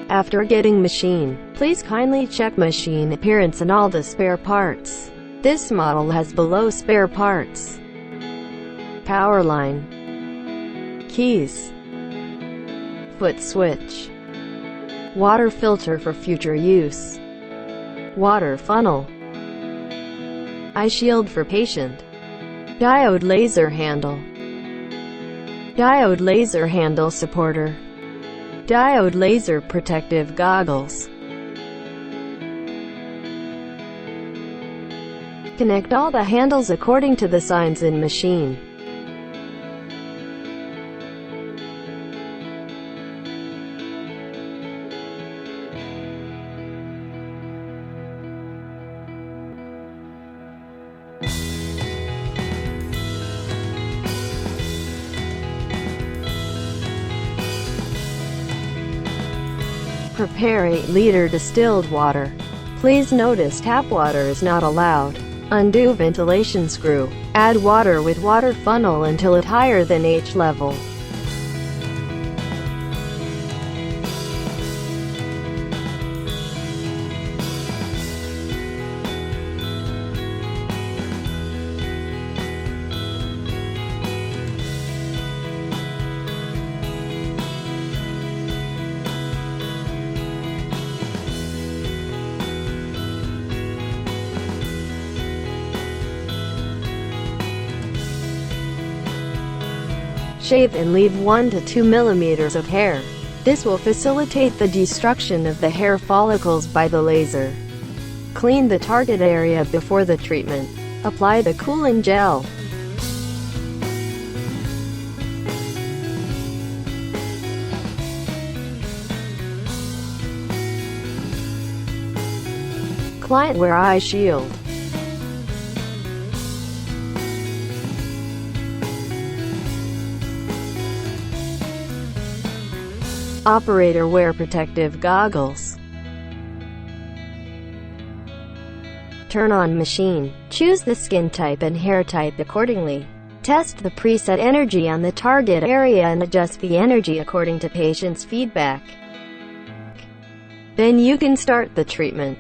After getting machine, please kindly check machine appearance and all the spare parts. This model has below spare parts: power line, keys, foot switch, water filter for future use, water funnel, eye shield for patient, diode laser handle, diode laser handle supporter, diode laser protective goggles. Connect all the handles according to the signs in machine. Prepare 8-liter distilled water. Please notice tap water is not allowed. Undo ventilation screw. Add water with water funnel until it higher than H level. Shave and leave 1 to 2 millimeters of hair. This will facilitate the destruction of the hair follicles by the laser. Clean the target area before the treatment. Apply the cooling gel. Client wear eye shield. Operator wear protective goggles. Turn on machine. Choose the skin type and hair type accordingly. Test the preset energy on the target area and adjust the energy according to patient's feedback. Then you can start the treatment.